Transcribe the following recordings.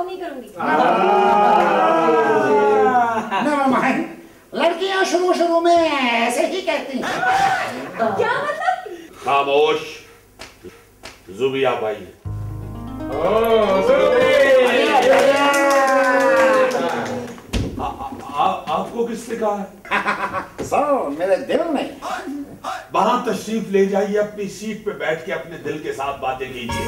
नहीं करूंगी। लड़कियां शुरू में ऐसे ही कहती हैं। क्या मतलब? खामोश, जुबिया भाई। आपको किसने कहा है? सर मेरे दिल में। वहां तशरीफ ले जाइए, अपनी सीट पे बैठ के अपने दिल के साथ बातें कीजिए।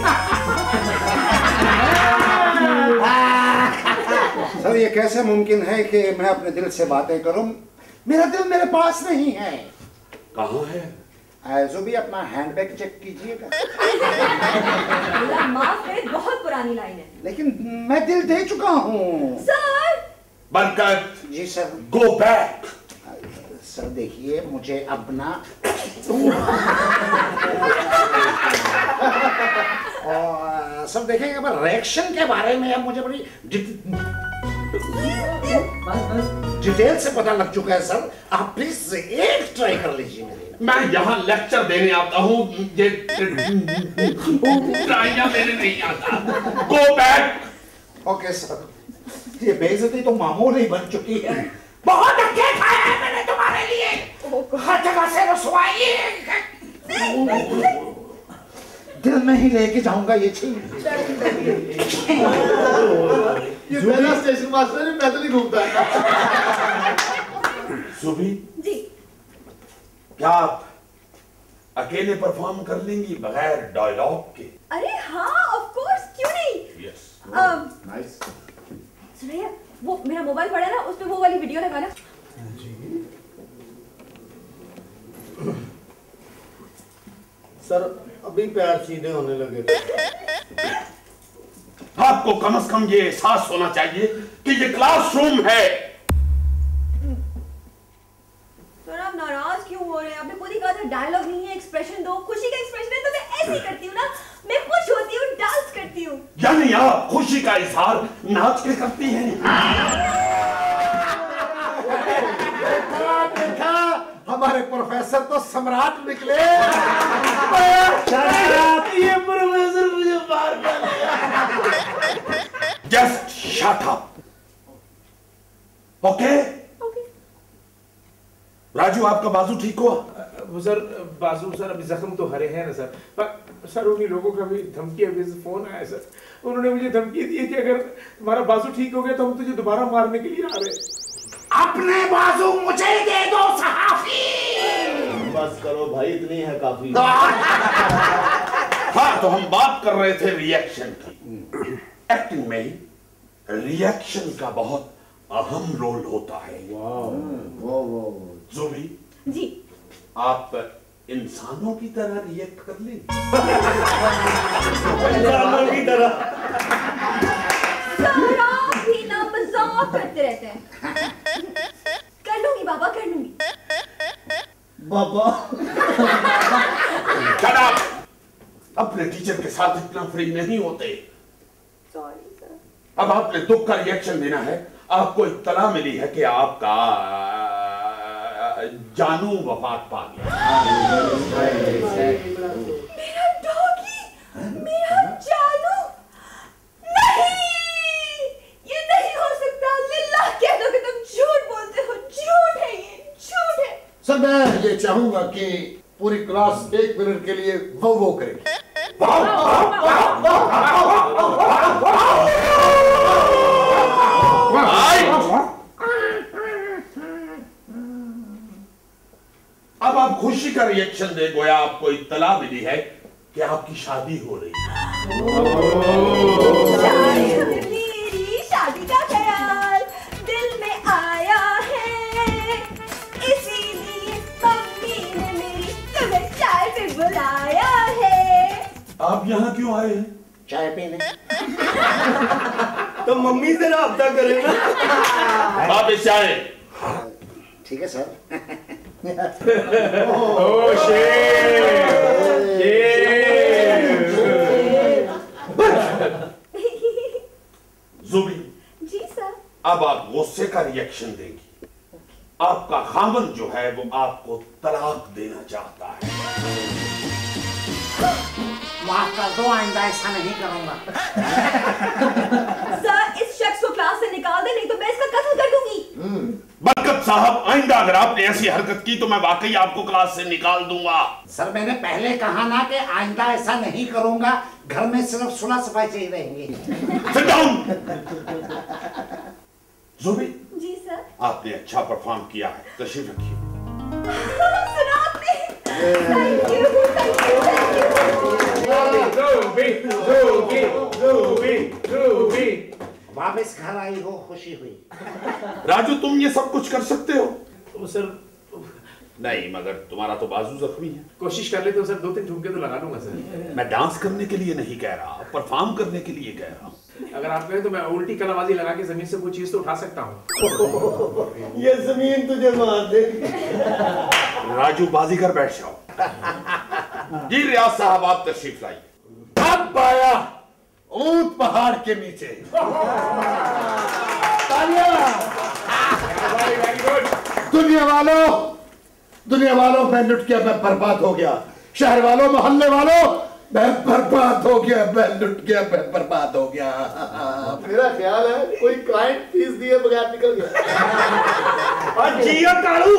सर ये कैसे मुमकिन है कि मैं अपने दिल से बातें करूं? मेरा दिल मेरे पास नहीं है। कहाँ है? जो भी अपना हैंडबैग चेक कीजिएगा। माफ करें, बहुत पुरानी लाइन है। लेकिन मैं दिल दे चुका हूँ। सर बरकत। जी सर। Go back. सर देखिए मुझे अपना और सर देखिए रिएक्शन के बारे में अब मुझे बड़ी डिटेल से पता लग चुका है सर। आप प्लीज एक ट्राई कर लीजिए मेरे। मैं यहाँ लेक्चर देने आता हूँ, ये ट्राइयां देने नहीं आता। Go back. Okay sir. ये बेइज्जती तो मामूली बन चुकी है। बहुत धक्के खाए हैं मैंने तुम्हारे लिए, हर जगह से रसवाई। दिल में ही लेके जाऊंगा ये चीज। ये पहला स्टेशन मास्टर है, पैदल ही घूमता है। सुबी जी, क्या आप अकेले परफॉर्म कर लेंगी बगैर डायलॉग के? अरे हाँ ऑफ कोर्स, क्यों नहीं। यस। नाइस। सुनिए, वो मेरा मोबाइल पड़ा है ना, उसमें वो वाली वीडियो लगाना। सर अभी पैर सीधे होने लगे थे। आपको कम से कम ये एहसास होना चाहिए कि ये क्लासरूम है। सर आप नाराज क्यों हो रहे हैं? आपने खुद ही कहा था डायलॉग नहीं है, एक्सप्रेशन दो। खुशी का एक्सप्रेशन है तो मैं ऐसे ही करती हूँ ना, मैं खुश होती हूँ, डांस करती हूँ। यानी आप खुशी का इजहार नाच के करती हैं। देखा हमारे प्रोफेसर तो सम्राट निकले। ये प्रोफेसर मुझे मार डालेगा। Just shut up. Okay Raju, आपका बाजू ठीक हुआ? वो सर बाजू सर अभी जख्म तो हरे हैं ना सर, पर सर उन्हीं लोगों का भी धमकी अभी से फोन आया सर। उन्होंने मुझे धमकी दी है कि अगर तुम्हारा बाजू ठीक हो गया तो हम तुझे दोबारा मारने के लिए आ रहे हैं। अपने बाजू मुझे दे दो सहाफी। बस करो भाई, इतनी है काफी। हाँ, तो हम बात कर रहे थे रिएक्शन की। एक्टिंग में रिएक्शन का बहुत अहम रोल होता है। ज़ुबी जी, आप इंसानों की तरह रिएक्ट कर लेंगे? इंसानों की तरह। सर आप भी ना मजाक करते रहते हैं। कर लूंगी बाबा, कर लूंगी। बाबा Shut up! अपने टीचर के साथ इतना फ्री नहीं होते। Sorry sir. अब आपने दुख का रिएक्शन देना है। आपको इत्तला मिली है कि आपका जानू वफात पा गया। मेरा डॉगी, मेरा जानू, नहीं, ये नहीं हो सकता। लिल्लाह कह दो कि तुम झूठ बोलते हो। झूठ है, ये झूठ है। सर मैं ये चाहूंगा कि पूरी क्लास 1 मिनट के लिए वो करेगी। अब आप खुशी का रिएक्शन दे, गोया आपको इत्तला मिली है कि आपकी शादी हो रही है। मेरी शादी का ख्याल दिल में आया है, इसीलिए मम्मी ने मेरी तुम्हें चाय पे बुलाया है। आप यहाँ क्यों आए हैं? चाय पीने। तो मम्मी से राब्ता करें ना। वापस आए। ठीक है सर। ओ ज़ुबी, जी सर। अब आप गुस्से का रिएक्शन देंगी। आपका खामन जो है वो आपको तलाक देना चाहता है। माफ कर दो, आइंदा ऐसा नहीं करूंगा। सर से निकाल दे, नहीं तो मैं इसका कत्ल कर दूंगी। बरकत साहब, आइंदा अगर आपने ऐसी हरकत की तो मैं वाकई आपको क्लास से निकाल दूंगा। सर मैंने पहले कहा ना कि आइंदा ऐसा नहीं करूंगा, घर में सिर्फ सुलह सफाई चाहिए रहेंगे। Sit down! ज़ुबी, जी सर। आपने अच्छा परफॉर्म किया है, तशरीफ रखिए। सुना आपने? Thank you, thank you, thank you. वापस घर आई हो, खुशी हुई। राजू, तुम ये सब कुछ कर सकते हो? सर नहीं, मगर तुम्हारा तो बाजू जख्मी है। कोशिश कर लेते हो सर, 2-3 ठुमके तो लगा लूंगा सर। मैं डांस करने के लिए नहीं कह रहा, परफॉर्म करने के लिए कह रहा हूँ। अगर आप कहें तो मैं उल्टी कलाबाजी लगा के जमीन से कोई चीज तो उठा सकता हूँ। ये जमीन तुझे मार दे। राजू, बाजीगर बैठ जाओ। जी रियाज साहब, आप तशरीफ लाइए। अब पाया ऊंट पहाड़ के नीचे। तालियां। दुनिया वालों मैं लुट गया, मैं बर्बाद हो गया। शहर वालों, मोहल्ले वालों, मैं बर्बाद हो गया, मैं लुट गया, मैं बर्बाद हो गया। मेरा ख्याल है कोई क्लाइंट फीस दिए बगैर निकल गया। और जिया कालू।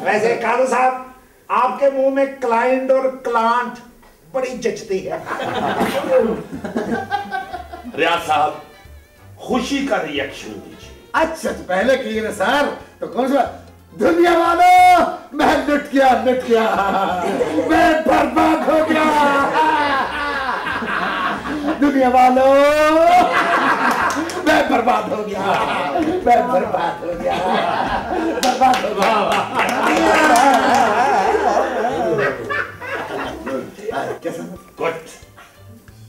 वैसे कालू साहब, आपके मुंह में क्लाइंट और क्लांट बड़ी जचती है। रियाज साहब, खुशी का रिएक्शन दीजिए। अच्छा तो पहले क्लियर है सर, तो कौन सा? दुनिया वालों, मैं लुट गया, मैं बर्बाद हो गया। दुनिया वालों, मैं बर्बाद हो गया, मैं बर्बाद हो गया, बर्बाद हो गया। गुड,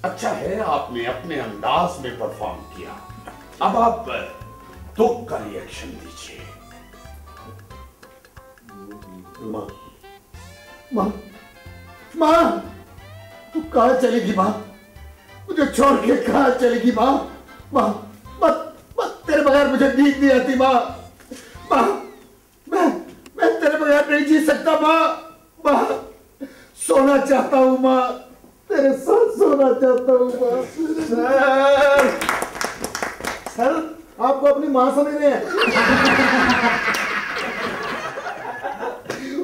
अच्छा है आपने अपने अंदाज में परफॉर्म किया। अब आप दुख का रिएक्शन दीजिए। माँ, माँ, माँ, तू कहाँ चलेगी माँ? मुझे छोड़ के कहाँ चलेगी माँ? माँ, मत तेरे बगैर मुझे नींद नहीं आती माँ। माँ, मैं तेरे बगैर नहीं जी सकता माँ। माँ, सोना चाहता हूँ माँ, तेरे साथ सोना चाहता हूँ माँ। सर, आपको अपनी माँ समझ रहे हैं?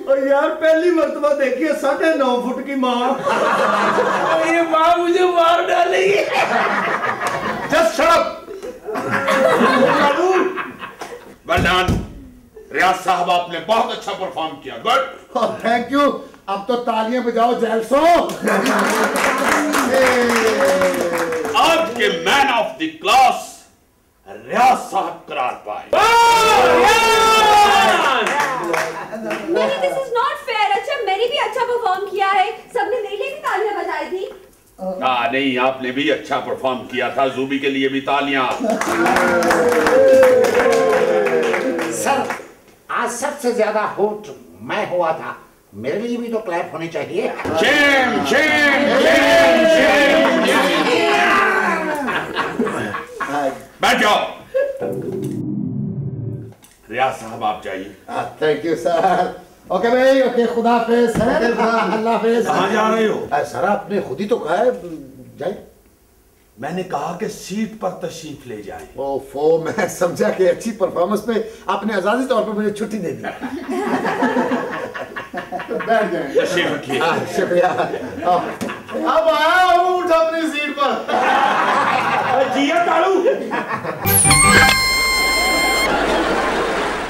और यार पहली मर्तबा देखी है 9.5 फुट की माँ। ये माँ मुझे मार डालेगी। Just shut up. Well done Riyaz साहब, आपने बहुत अच्छा परफॉर्म किया। Good, thank you. अब तो तालियां बजाओ जेलसो। आज के man of the class Riyaz साहब करार पाए। नहीं, दिस इज नॉट फेयर। अच्छा, मैंने भी अच्छा परफॉर्म किया है, सबने मेरे लिए भी तालियां बजाई थी। हाँ नहीं, आपने भी अच्छा परफॉर्म किया था। ज़ुबी के लिए भी तालियां। सर, आज सबसे ज्यादा होट मैं हुआ था, मेरे लिए भी तो क्लैप होनी चाहिए। Shem Shem Shem Shem. बैठ जाओ। रियाज साहब, आप जाइए। Thank you sir. ओके भाई, ओके, खुदा हाफिज। अल्लाह हाफिज। कहाँ जा रहे हो? सर आपने खुद ही तो कहा है जाए। मैंने कहा कि सीट पर तशरीफ ले जाएं। ओफो, मैं समझा कि अच्छी परफॉर्मेंस पे आपने आजादी तौर पर मुझे छुट्टी दे दी। बैठ जाए। तशरीफ रखिए। शुक्रिया। अब आया हूँ अपनी सीट पर।